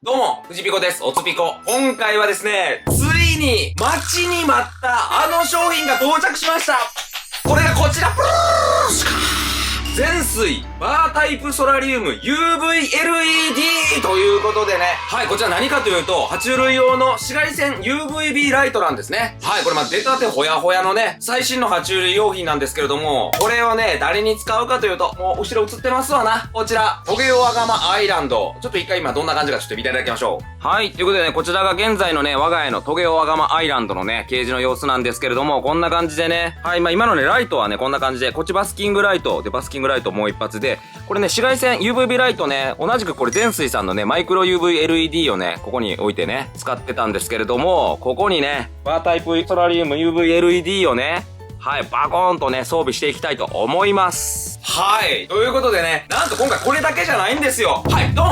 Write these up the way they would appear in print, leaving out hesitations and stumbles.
どうも、藤ピコです。おつピコ。今回はですね、ついに待ちに待ったあの商品が到着しました。これがこちら。全水バータイプソラリウム UV LED ということでね。はい、こちら何かというと、爬虫類用の紫外線 UVB ライトなんですね。はい、これ出たてほやほやのね、最新の爬虫類用品なんですけれども、これをね、誰に使うかというと、もう後ろ映ってますわな。こちら、トゲオワガマアイランド。ちょっと一回今どんな感じかちょっと見ていただきましょう。はい、ということでね、こちらが現在のね、我が家のトゲオワガマアイランドのね、ケージの様子なんですけれども、こんな感じでね、はい、今のね、ライトはね、こんな感じで、こっちバスキングライトで、バスキングライトもう一発で、これね、紫外線 UVB ライトね、同じくこれ全水さんのね、マイクロ UV LED をね、ここに置いてね、使ってたんですけれども、ここにね、バータイプソラリウム UV LED をね、はい、バコーンとね、装備していきたいと思います。はい。ということでね、なんと今回これだけじゃないんですよ。はい、ドン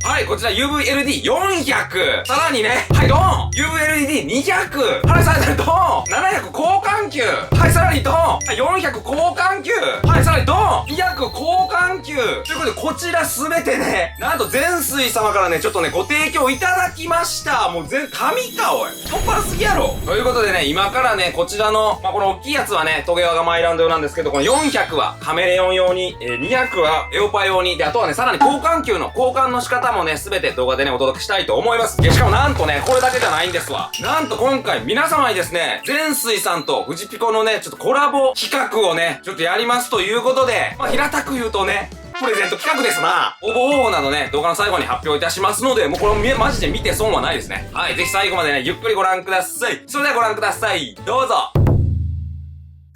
はい、こちら UVLED400。さらにね、はい、ドン !UVLED200。はい、さらにドン !700 交換球。はい、さらにドンはい、400交換球。はい、さらにドン !200 交換球。ということで、こちらすべてね、なんと全水様からね、ちょっとね、ご提供いただきました。もう神か、おい。太っ腹すぎやろ。ということでね、今からね、こちらの、この大きいやつはね、トゲワガマアイランド用なんですけど、この400はカメレオン用に、200はエオパ用に、で、あとはね、さらに交換球の交換の仕方もね、すべて動画でね、お届けしたいと思います。で、しかもなんとね、これだけじゃないんですわ。なんと今回、皆様にですね、全水さんとフジピコのね、ちょっとコラボ企画をね、ちょっとやりますということで、平たく言うとね、プレゼント企画ですな。応募方法などね、動画の最後に発表いたしますので、もうこれマジで見て損はないですね。はい、ぜひ最後までね、ゆっくりご覧ください。それではご覧ください。どうぞ。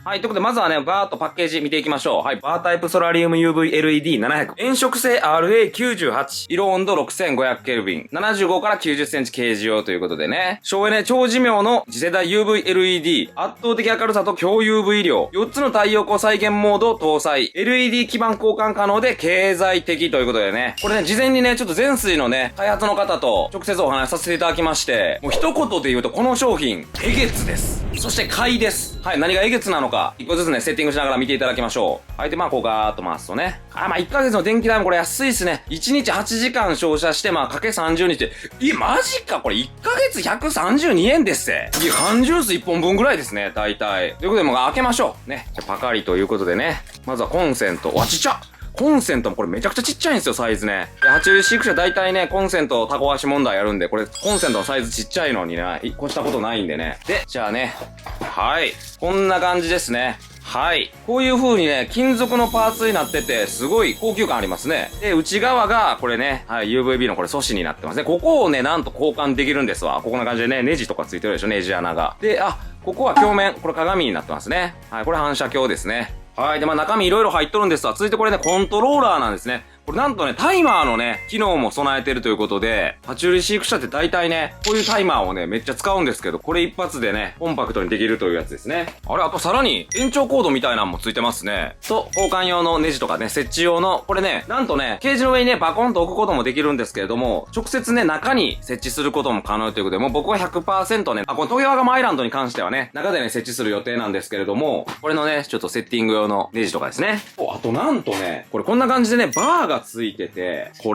はい。ということで、まずはね、バーっとパッケージ見ていきましょう。はい。バータイプソラリウム UV LED700。炎色性 RA98。色温度6500ケルビン。75から90センチ掲示用ということでね。省エネ超寿命の次世代 UV LED。圧倒的明るさと強 UV 量。4つの太陽光再現モード搭載。LED 基板交換可能で経済的ということでね。これね、事前にね、ちょっと全水のね、開発の方と直接お話しさせていただきまして、もう一言で言うとこの商品、えげつです。そして買いです。はい。何がえげつなのか、一個ずつね、セッティングしながら見ていただきましょう。はい。で、こうガーッと回すとね。1ヶ月の電気代もこれ安いっすね。1日8時間照射して、かけ30日で。マジかこれ1ヶ月132円ですって。缶ジュース1本分ぐらいですね、大体。ということで、開けましょう。ね。じゃ、パカリということでね。まずはコンセント。わ、ちっちゃコンセントもこれめちゃくちゃちっちゃいんですよ、サイズね。爬虫類飼育者大体ね、コンセントタコ足問題やるんで、これコンセントのサイズちっちゃいのにね、越したことないんでね。で、じゃあね、はい。こんな感じですね。はい。こういう風にね、金属のパーツになってて、すごい高級感ありますね。で、内側が、これね、はい、UVB のこれ素子になってますね。ここをね、なんと交換できるんですわ。こんな感じでね、ネジとかついてるでしょ、ネジ穴が。で、ここは鏡面、これ鏡になってますね。はい、これ反射鏡ですね。はい。で、中身いろいろ入っとるんですわ。続いてこれね、コントローラーなんですね。これなんとね、タイマーのね、機能も備えてるということで、爬虫類飼育者って大体ね、こういうタイマーをね、めっちゃ使うんですけど、これ一発でね、コンパクトにできるというやつですね。あとさらに、延長コードみたいなのもついてますね。と、交換用のネジとかね、設置用の、これね、なんとね、ケージの上にね、バコンと置くこともできるんですけれども、直接ね、中に設置することも可能ということで、もう僕は 100% ね、このトゲワガマアイランドに関してはね、中でね、設置する予定なんですけれども、これのね、ちょっとセッティング用のネジとかですね。あとなんとね、これこんな感じでね、バーがついてて、こ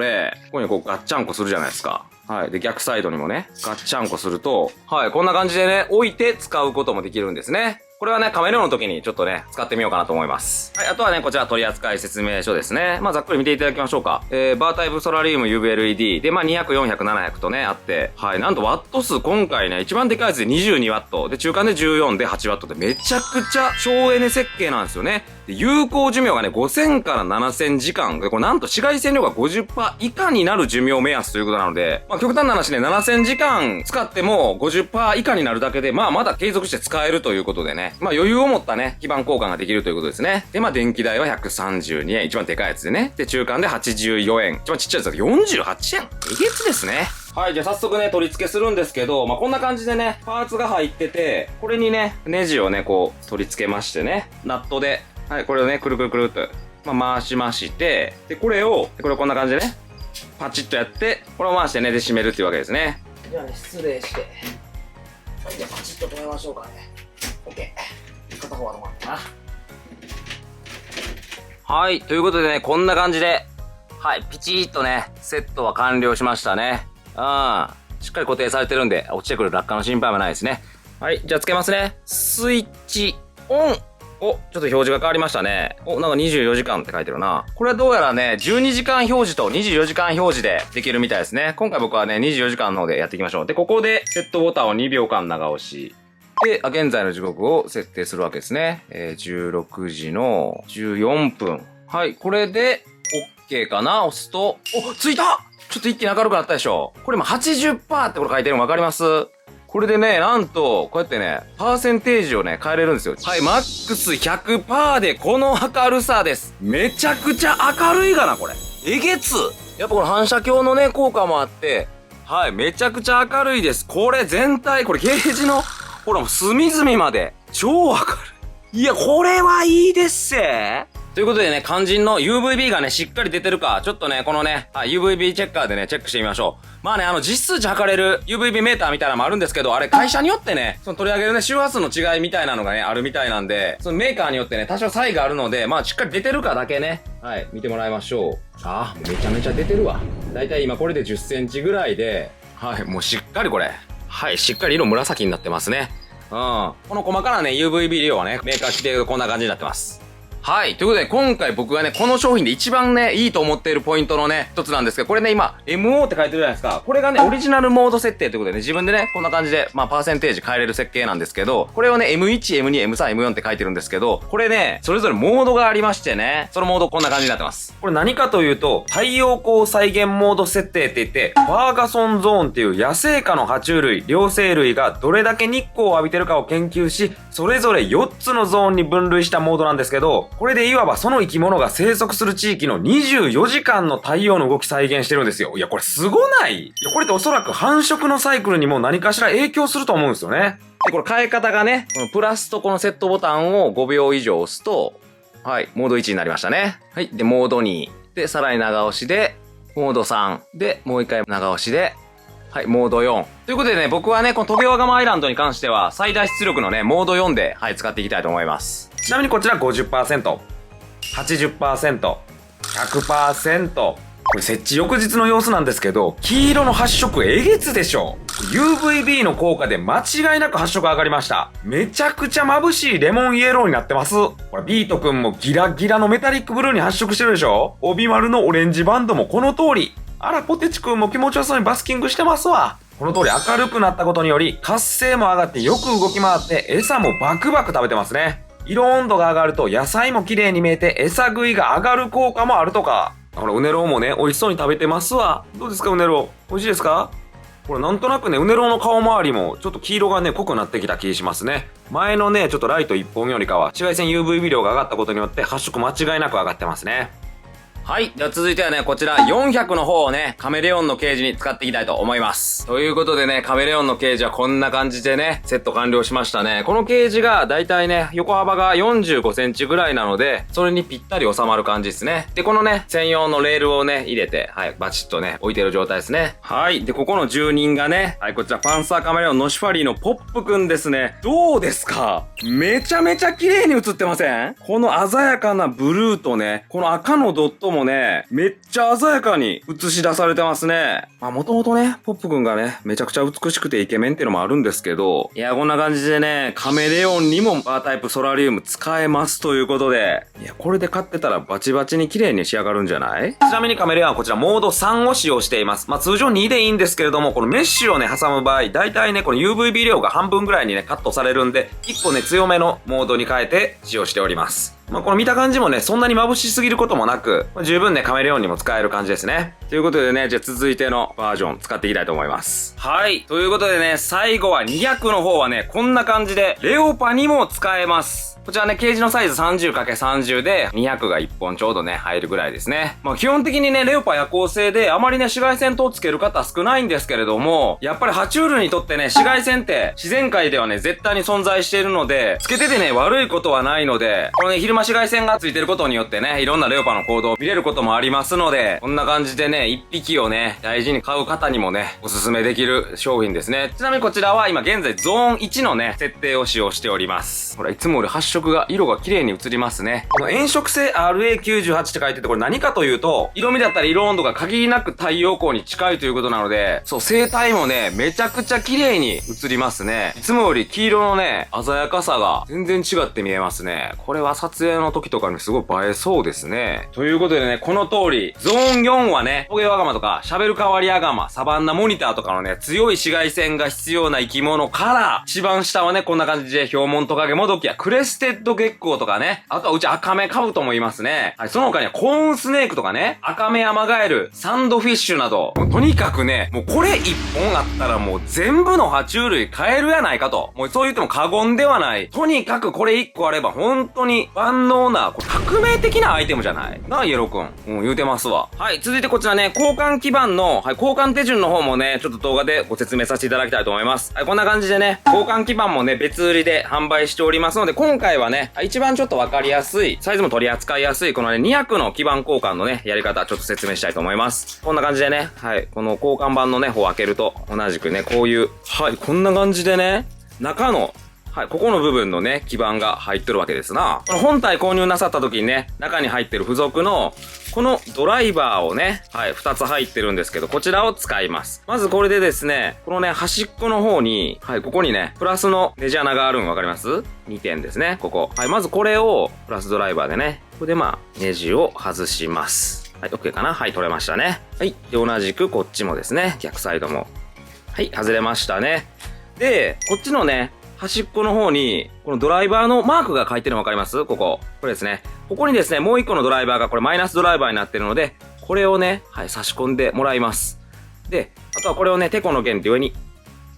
こにガッチャンコするじゃないですか。はい。で、逆サイドにもね、ガッチャンコすると、はい、こんな感じでね、置いて使うこともできるんですね。これはね、カメレオンの時にちょっとね、使ってみようかなと思います。はい、あとはね、こちら取扱説明書ですね。ざっくり見ていただきましょうか。バータイプソラリウム UVLED で、200、400、700とね、あって、はい、なんとワット数今回ね、一番でかいやつで22ワット、で、中間で14で8ワットで、めちゃくちゃ省エネ設計なんですよね。で、有効寿命がね、5000から7000時間。で、これなんと紫外線量が 50% 以下になる寿命目安ということなので、極端な話ね、7000時間使っても 50% 以下になるだけで、まだ継続して使えるということでね、余裕を持ったね、基板交換ができるということですね。で、電気代は132円。一番でかいやつでね。で、中間で84円。一番ちっちゃいやつだと48円。えげつですね。はい、じゃあ早速ね、取り付けするんですけど、こんな感じでね、パーツが入ってて、これにね、ネジをね、こう、取り付けましてね、ナットで、はい、これをね、くるくるくるっと、回しまして、で、これをこんな感じでね、パチッとやって、これを回してね、で締めるっていうわけですね。じゃあね、失礼して。はい、じゃあパチッと止めましょうかね。OK。片方は止まったな。はい、ということでね、こんな感じで、はい、ピチッとね、セットは完了しましたね。しっかり固定されてるんで、落ちてくる落下の心配もないですね。はい、じゃあつけますね。スイッチオン。お、ちょっと表示が変わりましたね。お、なんか24時間って書いてるな。これはどうやらね、12時間表示と24時間表示でできるみたいですね。今回僕はね、24時間の方でやっていきましょう。で、ここでセットボタンを2秒間長押し。で、現在の時刻を設定するわけですね。16時の14分。はい、これで OK かな。押すと、お、ついた！ちょっと一気に明るくなったでしょ。これ今 80% ってこれ書いてるの分かります？これでね、なんと、こうやってね、パーセンテージをね、変えれるんですよ。はい、マックス 100% でこの明るさです。めちゃくちゃ明るいがな、これ。えげつ！やっぱこの反射鏡のね、効果もあって、はい、めちゃくちゃ明るいです。これ全体、これゲージの、ほらもう隅々まで、超明るい。いや、これはいいですせ。ということでね、肝心の UVB がね、しっかり出てるか、ちょっとね、このね、UVB チェッカーでね、チェックしてみましょう。まあね、実数値測れる UVB メーターみたいなのもあるんですけど、あれ会社によってね、その取り上げるね、周波数の違いみたいなのがね、あるみたいなんで、そのメーカーによってね、多少差異があるので、まあしっかり出てるかだけね、はい、見てもらいましょう。めちゃめちゃ出てるわ。だいたい今これで10センチぐらいで、はい、もうしっかりこれ。はい、しっかり色紫になってますね。この細かなね、UVB 量はね、メーカー規定がこんな感じになってます。はい。ということで、今回僕がね、この商品で一番ね、いいと思っているポイントのね、一つなんですけど、これね、今、MO って書いてるじゃないですか。これがね、オリジナルモード設定ということでね、自分でね、こんな感じで、まあ、パーセンテージ変えれる設計なんですけど、これをね、M1、M2、M3、M4 って書いてるんですけど、これね、それぞれモードがありましてね、そのモードこんな感じになってます。これ何かというと、太陽光再現モード設定って言って、ファーガソンゾーンっていう野生下の爬虫類、両生類がどれだけ日光を浴びてるかを研究し、それぞれ4つのゾーンに分類したモードなんですけど、これでいわばその生き物が生息する地域の24時間の太陽の動き再現してるんですよ。いや、これすごない？いや、これっておそらく繁殖のサイクルにも何かしら影響すると思うんですよね。で、これ変え方がね、このプラスとこのセットボタンを5秒以上押すと、はい、モード1になりましたね。はい、で、モード2。で、さらに長押しで、モード3。で、もう一回長押しで、はい、モード4。ということでね、僕はね、このトゲワガマアイランドに関しては、最大出力のね、モード4で、はい、使っていきたいと思います。ちなみにこちら 50%、80%、100%。これ設置翌日の様子なんですけど、黄色の発色えげつでしょ。UVB の効果で間違いなく発色上がりました。めちゃくちゃ眩しいレモンイエローになってます。これビートくんもギラギラのメタリックブルーに発色してるでしょ。帯丸のオレンジバンドもこの通り。あら、ポテチくんも気持ちよそうにバスキングしてますわ。この通り明るくなったことにより、活性も上がってよく動き回って、餌もバクバク食べてますね。色温度が上がると野菜も綺麗に見えて、餌食いが上がる効果もあるとか。ほら、うねろうもね、美味しそうに食べてますわ。どうですか、うねろう。美味しいですか？これなんとなくね、うねろうの顔周りも、ちょっと黄色がね、濃くなってきた気しますね。前のね、ちょっとライト1本よりかは、紫外線 UV 量が上がったことによって、発色間違いなく上がってますね。はい。では続いてはね、こちら400の方をね、カメレオンのケージに使っていきたいと思います。ということでね、カメレオンのケージはこんな感じでね、セット完了しましたね。このケージがだいたいね、横幅が45センチぐらいなので、それにぴったり収まる感じですね。で、このね、専用のレールをね、入れて、はい、バチッとね、置いてる状態ですね。はい。で、ここの住人がね、はい、こちらパンサーカメレオンノシファリーのポップくんですね。どうですか？めちゃめちゃ綺麗に映ってません？この鮮やかなブルーとね、この赤のドットもね、めっちゃ鮮やかに映し出されてますね。まあもともとね、ポップくんがね、めちゃくちゃ美しくてイケメンっていうのもあるんですけど、いや、こんな感じでね、カメレオンにもバータイプソラリウム使えますということで、いや、これで買ってたらバチバチに綺麗に仕上がるんじゃない？ちなみにカメレオンはこちらモード3を使用しています。まあ通常2でいいんですけれども、このメッシュをね、挟む場合、だいたいね、この UVB 量が半分ぐらいにね、カットされるんで、1個ね、強めのモードに変えて使用しております。まあこの見た感じもね、そんなに眩しすぎることもなく、十分ね、カメレオンにも使える感じですね。ということでね、じゃあ続いてのバージョン使っていきたいと思います。はい。ということでね、最後は200の方はね、こんな感じで、レオパにも使えます。こちらね、ケージのサイズ 30×30 で、200が1本ちょうどね、入るぐらいですね。まあ基本的にね、レオパ夜行性で、あまりね、紫外線灯をつける方少ないんですけれども、やっぱり爬虫類にとってね、紫外線って自然界ではね、絶対に存在しているので、つけててね、悪いことはないので、このね、昼間紫外線がついてることによってね、いろんなレオパの行動を見れることもありますので、こんな感じでね、1匹をね、大事に買う方にもね、おすすめできる商品ですね。ちなみにこちらは今現在ゾーン1のね、設定を使用しております。ほら、いつもより発色が、色が綺麗に映りますね。この炎色性 RA98 って書いてて、これ何かというと、色味だったり色温度が限りなく太陽光に近いということなので、そう、生体もね、めちゃくちゃ綺麗に映りますね。いつもより黄色のね、鮮やかさが全然違って見えますね。これは撮影の時とかにすごい映えそうですね。ということでね、この通り、ゾーン4はね、トゲワガマとか、シャベルカワリアガマ、サバンナモニターとかのね、強い紫外線が必要な生き物から、一番下はね、こんな感じで、ヒョウモントカゲモドキやクレステッドゲッコウとかね、あとはうちアカメカブトもいますね。はい、その他にはコーンスネークとかね、アカメアマガエル、サンドフィッシュなど、とにかくね、もうこれ一本あったらもう全部の爬虫類買えるやないかと。もうそう言っても過言ではない。とにかくこれ一個あれば本当に万能な、これ革命的なアイテムじゃないなあ、イエローくん。言うてますわ。はい、続いてこちらね、交換基板の、はい、交換手順の方もね、ちょっと動画でご説明させていただきたいと思います。はい、こんな感じでね、交換基板もね、別売りで販売しておりますので、今回はね、一番ちょっとわかりやすい、サイズも取り扱いやすい、このね、200の基板交換のね、やり方、ちょっと説明したいと思います。こんな感じでね、はい、この交換板のね、方を開けると、同じくね、こういう、はい、こんな感じでね、中の、はい、ここの部分のね、基板が入ってるわけですな。この本体購入なさった時にね、中に入ってる付属の、このドライバーをね、はい、2つ入ってるんですけど、こちらを使います。まずこれでですね、このね、端っこの方に、はい、ここにね、プラスのネジ穴があるんわかります？ 2 点ですね、ここ。はい、まずこれを、プラスドライバーでね、ここでまあ、ネジを外します。はい、OK かな？はい、取れましたね。はい、で、同じくこっちもですね、逆サイドも。はい、外れましたね。で、こっちのね、端っこの方に、このドライバーのマークが書いてるの分かります？ここ。これですね。ここにですね、もう一個のドライバーがこれマイナスドライバーになってるので、これをね、はい、差し込んでもらいます。で、あとはこれをね、テコの弦で上に、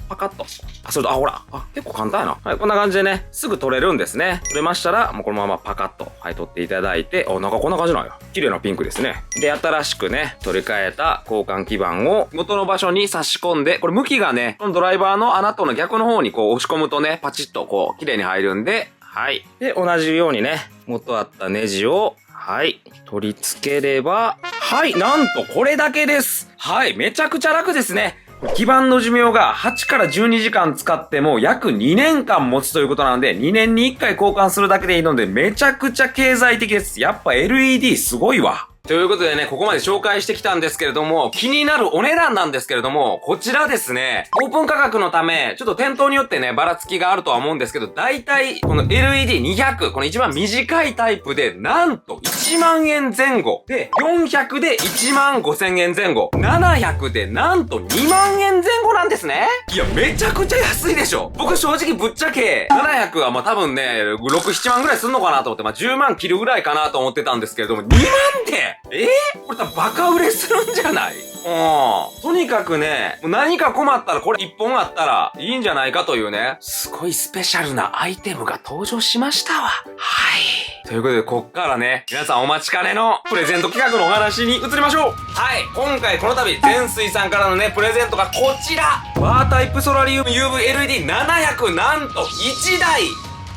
パカッと。それと、ほら。結構簡単やな。はい、こんな感じでね、すぐ取れるんですね。取れましたら、もうこのままパカッと、はい、取っていただいて、なんかこんな感じなんや。綺麗なピンクですね。で、新しくね、取り替えた交換基板を元の場所に差し込んで、これ向きがね、このドライバーの穴との逆の方にこう押し込むとね、パチッとこう、綺麗に入るんで、はい。で、同じようにね、元あったネジを、はい。取り付ければ、はい。なんとこれだけです。はい。めちゃくちゃ楽ですね。基板の寿命が8から12時間使っても約2年間持つということなので、2年に1回交換するだけでいいので、めちゃくちゃ経済的です。やっぱ LED すごいわ。ということでね、ここまで紹介してきたんですけれども、気になるお値段なんですけれども、こちらですね、オープン価格のため、ちょっと店頭によってね、ばらつきがあるとは思うんですけど、だいたいこの LED200、この一番短いタイプで、なんと1万円前後。で、400で1万5000円前後。700でなんと2万円前後なんですね。いや、めちゃくちゃ安いでしょ。僕正直ぶっちゃけ、700はまあ多分ね、6、7万ぐらいすんのかなと思って、まあ10万切るぐらいかなと思ってたんですけれども、2万でこれ多分バカ売れするんじゃない？とにかくね、何か困ったらこれ1本あったらいいんじゃないかというね、すごいスペシャルなアイテムが登場しましたわ。はい。ということで、こっからね、皆さんお待ちかねのプレゼント企画のお話に移りましょう。はい。今回この度、全水さんからのね、プレゼントがこちら。バータイプソラリウム UV-LED700 なんと1台。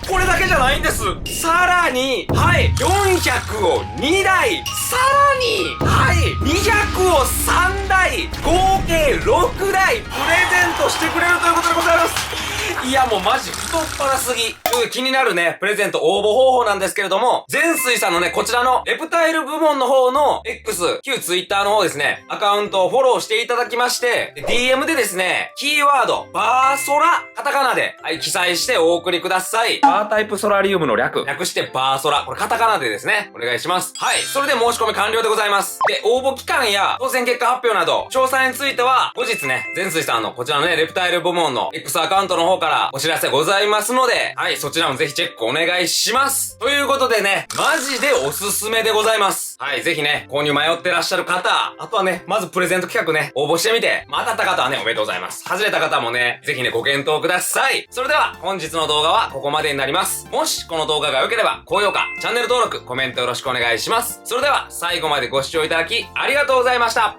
これだけじゃないんです。さらに、はい、400を2台、さらに、はい、200を3台、合計6台、プレゼントしてくれるということでございます。いや、もうマジ太っ腹すぎ。気になるね、プレゼント応募方法なんですけれども、全水さんのね、こちらのレプタイル部門の方の X、旧 Twitter の方ですね、アカウントをフォローしていただきまして、DM でですね、キーワード、バーソラ、カタカナで、はい、記載してお送りください。バータイプソラリウムの略してバーソラ。これカタカナでですね、お願いします。はい、それで申し込み完了でございます。で、応募期間や当選結果発表など、詳細については、後日ね、全水さんのこちらのね、レプタイル部門の X アカウントの方からお知らせございますので、はい、そちらもぜひチェックお願いします。ということでね、マジでおすすめでございます。はい、ぜひね、購入迷ってらっしゃる方、あとはね、まずプレゼント企画ね、応募してみて、当たった方はね、おめでとうございます。外れた方もね、ぜひね、ご検討ください。それでは、本日の動画はここまでになります。もし、この動画が良ければ、高評価、チャンネル登録、コメントよろしくお願いします。それでは、最後までご視聴いただき、ありがとうございました。